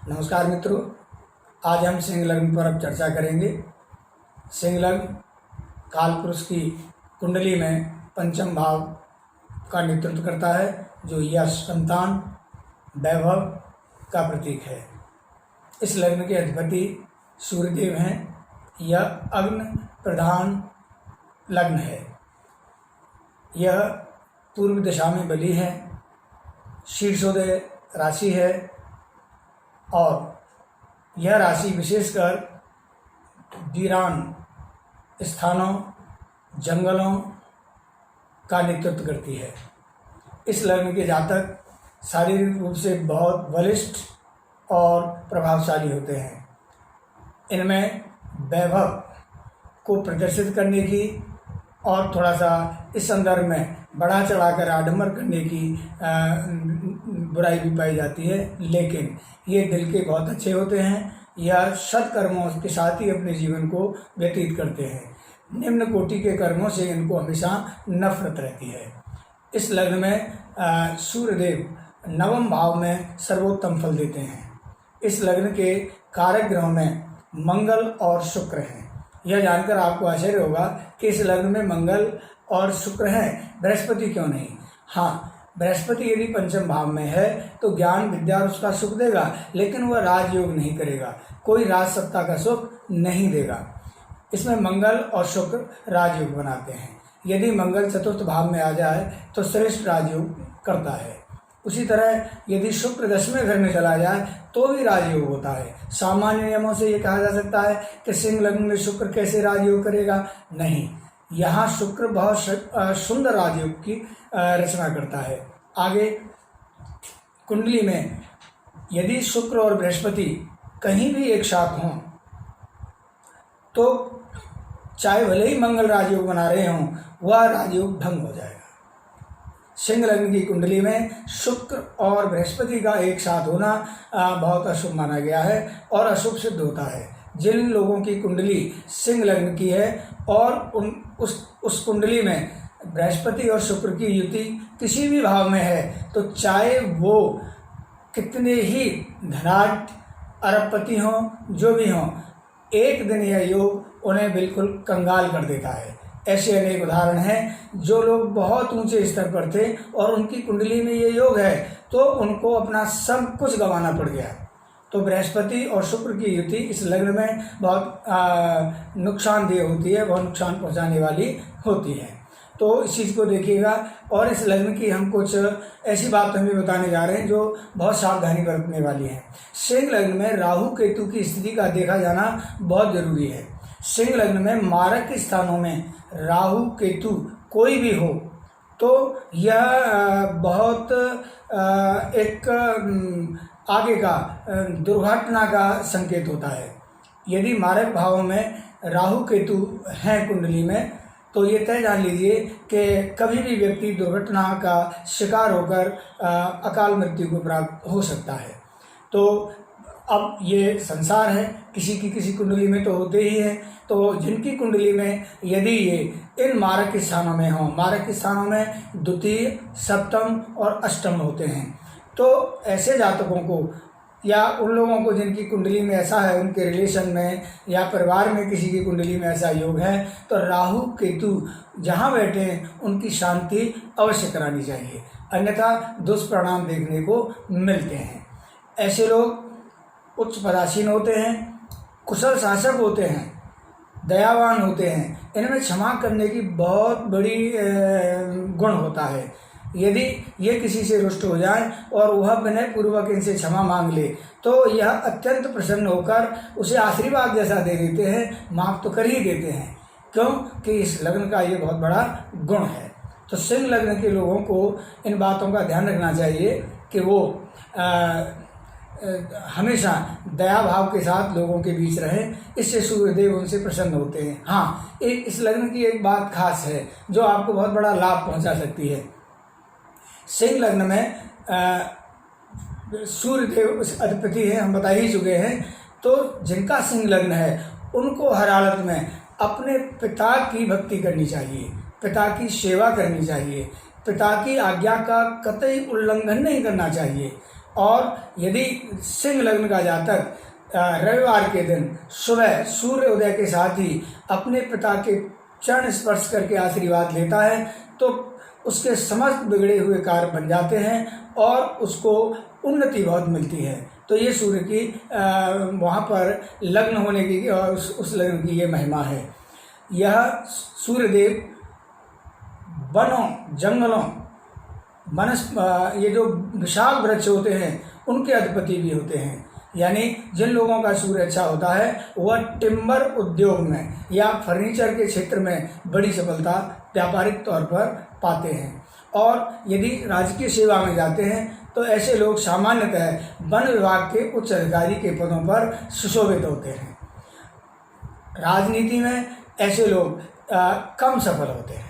नमस्कार मित्रों, आज हम सिंह लग्न पर अब चर्चा करेंगे। सिंह लग्न कालपुरुष की कुंडली में पंचम भाव का नेतृत्व करता है, जो यश, संतान, वैभव का प्रतीक है। इस लग्न के अधिपति सूर्यदेव हैं। यह अग्नि प्रधान लग्न है। यह पूर्व दिशा में बली है, शीर्षोदय राशि है और यह राशि विशेषकर वीरान स्थानों, जंगलों का नेतृत्व करती है। इस लग्न के जातक शारीरिक रूप से बहुत बलिष्ठ और प्रभावशाली होते हैं। इनमें वैभव को प्रदर्शित करने की और थोड़ा सा इस संदर्भ में बढ़ा चढ़ाकर आडंबर करने की बुराई भी पाई जाती है, लेकिन ये दिल के बहुत अच्छे होते हैं। यह सत्कर्मों के साथ ही अपने जीवन को व्यतीत करते हैं। निम्न कोटि के कर्मों से इनको हमेशा नफरत रहती है। इस लग्न में सूर्यदेव नवम भाव में सर्वोत्तम फल देते हैं। इस लग्न के कारक ग्रहों में मंगल और शुक्र हैं। यह जानकर आपको आश्चर्य होगा कि इस लग्न में मंगल और शुक्र हैं, बृहस्पति क्यों नहीं? हाँ, बृहस्पति यदि पंचम भाव में है तो ज्ञान विद्या उसका सुख देगा, लेकिन वह राजयोग नहीं करेगा, कोई राज सत्ता का सुख नहीं देगा। इसमें मंगल और शुक्र राजयोग बनाते हैं। यदि मंगल चतुर्थ भाव में आ जाए तो श्रेष्ठ राजयोग करता है। उसी तरह यदि शुक्र 10वें घर में चला जाए तो भी राजयोग होता है। सामान्य नियमों से ये कहा जा सकता है कि सिंह लग्न में शुक्र कैसे राजयोग करेगा? नहीं, यहाँ शुक्र बहुत सुंदर राजयोग की रचना करता है। आगे कुंडली में यदि शुक्र और बृहस्पति कहीं भी एक साथ हों तो चाहे भले ही मंगल राजयोग बना रहे हों, वह राजयोग भंग हो जाएगा। सिंह लग्न की कुंडली में शुक्र और बृहस्पति का एक साथ होना बहुत अशुभ माना गया है और अशुभ सिद्ध होता है। जिन लोगों की कुंडली सिंह लग्न की है और उस कुंडली में बृहस्पति और शुक्र की युति किसी भी भाव में है, तो चाहे वो कितने ही धनाढ्य अरबपति हों, जो भी हों, एक दिन यह योग उन्हें बिल्कुल कंगाल कर देता है। ऐसे अनेक उदाहरण हैं। जो लोग बहुत ऊंचे स्तर पर थे और उनकी कुंडली में ये योग है तो उनको अपना सब कुछ गंवाना पड़ गया। तो बृहस्पति और शुक्र की युति इस लग्न में बहुत नुकसानदेह होती है, बहुत नुकसान पहुंचाने वाली होती है। तो इस चीज़ को देखिएगा। और इस लग्न की हम कुछ ऐसी बात हमें बताने जा रहे हैं जो बहुत सावधानी बरतने वाली है। सिंह लग्न में राहु केतु की स्थिति का देखा जाना बहुत जरूरी है। सिंह लग्न में मारक स्थानों में राहु केतु कोई भी हो तो यह बहुत एक आगे का दुर्घटना का संकेत होता है। यदि मारक भावों में राहु केतु हैं कुंडली में तो ये तय जान लीजिए कि कभी भी व्यक्ति दुर्घटना का शिकार होकर अकाल मृत्यु को प्राप्त हो सकता है। तो अब ये संसार है, किसी की किसी कुंडली में तो होते ही हैं। तो जिनकी कुंडली में यदि ये इन मारक स्थानों में हों, मारक स्थानों में द्वितीय, सप्तम और अष्टम होते हैं, तो ऐसे जातकों को या उन लोगों को जिनकी कुंडली में ऐसा है, उनके रिलेशन में या परिवार में किसी की कुंडली में ऐसा योग है, तो राहु केतु जहाँ बैठे हैं उनकी शांति अवश्य करानी चाहिए, अन्यथा दुष्परिणाम देखने को मिलते हैं। ऐसे लोग उच्च पदासीन होते हैं, कुशल शासक होते हैं, दयावान होते हैं। इनमें क्षमा करने की बहुत बड़ी गुण होता है। यदि ये किसी से रुष्ट हो जाए और वह विनय पूर्वक इनसे क्षमा मांग ले तो यह अत्यंत प्रसन्न होकर उसे आशीर्वाद जैसा दे देते हैं, माफ तो कर ही देते हैं, क्योंकि इस लग्न का ये बहुत बड़ा गुण है। तो सिंह लग्न के लोगों को इन बातों का ध्यान रखना चाहिए कि वो हमेशा दया भाव के साथ लोगों के बीच रहें। इससे सूर्यदेव उनसे प्रसन्न होते हैं। हाँ, इस लग्न की एक बात खास है जो आपको बहुत बड़ा लाभ पहुंचा सकती है। सिंह लग्न में सूर्यदेव अधिपति है, हम बता ही चुके हैं। तो जिनका सिंह लग्न है उनको हर हालत में अपने पिता की भक्ति करनी चाहिए, पिता की सेवा करनी चाहिए, पिता की आज्ञा का कतई उल्लंघन नहीं करना चाहिए। और यदि सिंह लग्न का जातक रविवार के दिन सुबह सूर्य उदय के साथ ही अपने पिता के चरण स्पर्श करके आशीर्वाद लेता है तो उसके समस्त बिगड़े हुए कार्य बन जाते हैं और उसको उन्नति बहुत मिलती है। तो ये सूर्य की वहाँ पर लग्न होने की और उस लग्न की ये महिमा है। यह सूर्यदेव वनों जंगलों ये जो विशाल वृक्ष होते हैं उनके अधिपति भी होते हैं। यानी जिन लोगों का सूर्य अच्छा होता है वह टिम्बर उद्योग में या फर्नीचर के क्षेत्र में बड़ी सफलता व्यापारिक तौर पर पाते हैं। और यदि राजकीय सेवा में जाते हैं तो ऐसे लोग सामान्यतः वन विभाग के उच्च अधिकारी के पदों पर सुशोभित होते हैं। राजनीति में ऐसे लोग कम सफल होते हैं।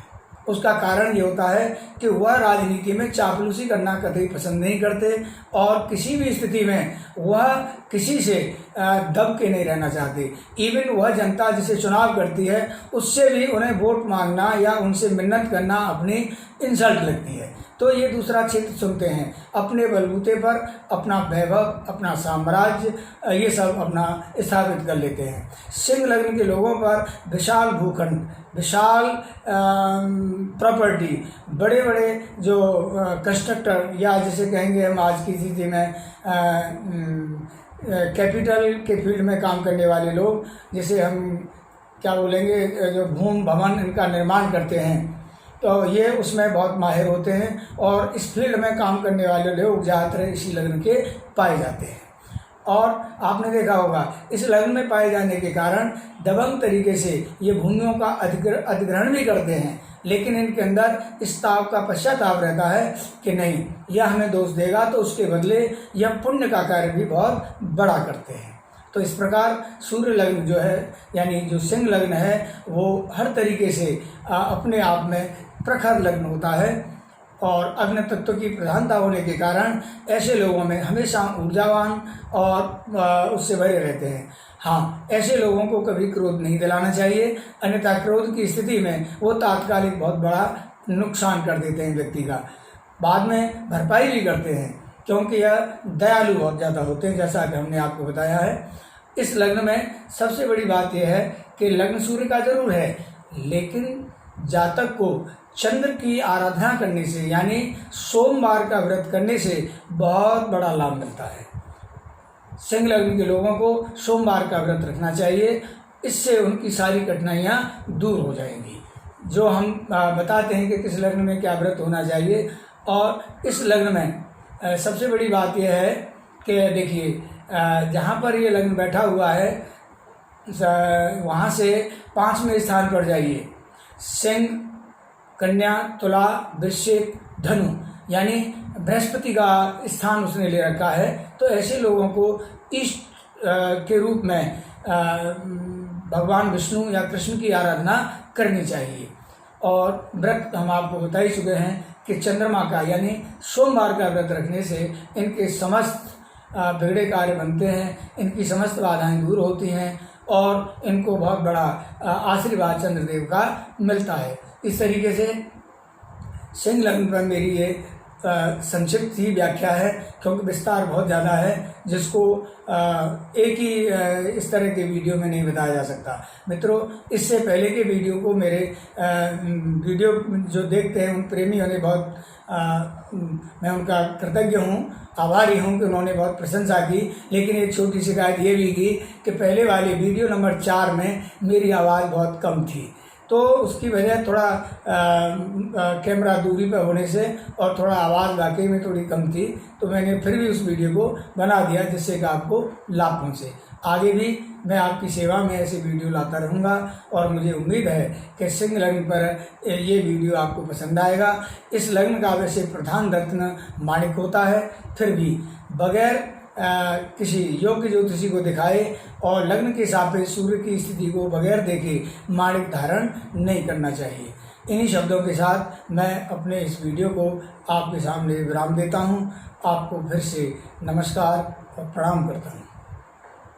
उसका कारण ये होता है कि वह राजनीति में चापलूसी करना कतई पसंद नहीं करते और किसी भी स्थिति में वह किसी से दब के नहीं रहना चाहते। इवन वह जनता जिसे चुनाव करती है उससे भी उन्हें वोट मांगना या उनसे मिन्नत करना अपनी इंसल्ट लगती है। तो ये दूसरा क्षेत्र चुनते हैं, अपने बलबूते पर अपना वैभव, अपना साम्राज्य ये सब अपना स्थापित कर लेते हैं। सिंह लग्न के लोगों पर विशाल भूखंड, विशाल प्रॉपर्टी, बड़े बड़े जो कंस्ट्रक्टर या जिसे कहेंगे हम आज की स्थिति में कैपिटल के फील्ड में काम करने वाले लोग, जिसे हम क्या बोलेंगे, जो भूमि भवन इनका निर्माण करते हैं, तो ये उसमें बहुत माहिर होते हैं और इस फील्ड में काम करने वाले लोग ज़्यादातर इसी लग्न के पाए जाते हैं। और आपने देखा होगा इस लग्न में पाए जाने के कारण दबंग तरीके से ये भूमियों का अधिग्रहण भी करते हैं, लेकिन इनके अंदर इस ताव का पश्चाताप रहता है कि नहीं, यह हमें दोष देगा तो उसके बदले यह पुण्य का कार्य भी बहुत बड़ा करते हैं। तो इस प्रकार सूर्य लग्न जो है यानी जो सिंह लग्न है वो हर तरीके से अपने आप में प्रखर लग्न होता है और अग्नि तत्व की प्रधानता होने के कारण ऐसे लोगों में हमेशा ऊर्जावान और उससे भरे रहते हैं। हाँ, ऐसे लोगों को कभी क्रोध नहीं दिलाना चाहिए, अन्यथा क्रोध की स्थिति में वो तात्कालिक बहुत बड़ा नुकसान कर देते हैं व्यक्ति का, बाद में भरपाई भी करते हैं क्योंकि यह दयालु बहुत ज़्यादा होते हैं, जैसा कि हमने आपको बताया है। इस लग्न में सबसे बड़ी बात यह है कि लग्न सूर्य का जरूर है, लेकिन जातक को चंद्र की आराधना करने से यानी सोमवार का व्रत करने से बहुत बड़ा लाभ मिलता है। सिंह लग्न के लोगों को सोमवार का व्रत रखना चाहिए, इससे उनकी सारी कठिनाइयाँ दूर हो जाएंगी। जो हम बताते हैं कि किस लग्न में क्या व्रत होना चाहिए, और इस लग्न में सबसे बड़ी बात यह है कि देखिए जहाँ पर ये लग्न बैठा हुआ है वहाँ से 5वें स्थान पर जाइए। सिंह, कन्या, तुला, वृश्चिक, धनु यानी बृहस्पति का स्थान उसने ले रखा है। तो ऐसे लोगों को इष्ट के रूप में भगवान विष्णु या कृष्ण की आराधना करनी चाहिए। और व्रत हम आपको बता ही चुके हैं कि चंद्रमा का यानी सोमवार का व्रत रखने से इनके समस्त बिगड़े कार्य बनते हैं, इनकी समस्त बाधाएं दूर होती हैं और इनको बहुत बड़ा आशीर्वाद चंद्रदेव का मिलता है। इस तरीके से सिंह लग्न पर मेरी ये संक्षिप्त ही व्याख्या है, क्योंकि विस्तार बहुत ज़्यादा है जिसको एक ही इस तरह के वीडियो में नहीं बताया जा सकता। मित्रों, इससे पहले के वीडियो को मेरे वीडियो जो देखते हैं उन प्रेमियों ने बहुत मैं उनका कृतज्ञ हूँ, आभारी हूँ कि उन्होंने बहुत प्रशंसा की। लेकिन एक छोटी शिकायत ये भी की कि पहले वाले वीडियो नंबर 4 में मेरी आवाज़ बहुत कम थी, तो उसकी वजह थोड़ा कैमरा दूरी पर होने से और थोड़ा आवाज़ वाकई में थोड़ी कम थी, तो मैंने फिर भी उस वीडियो को बना दिया जिससे कि आपको लाभ पहुँचे। आगे भी मैं आपकी सेवा में ऐसे वीडियो लाता रहूँगा और मुझे उम्मीद है कि सिंह लग्न पर ये वीडियो आपको पसंद आएगा। इस लग्न का वैसे प्रधान रत्न माणिक होता है, फिर भी बगैर किसी योग्य ज्योतिषी को दिखाए और लग्न के सापेक्ष सूर्य की स्थिति को बगैर देखे माणिक धारण नहीं करना चाहिए। इन्हीं शब्दों के साथ मैं अपने इस वीडियो को आपके सामने विराम देता हूँ। आपको फिर से नमस्कार और प्रणाम करता हूँ।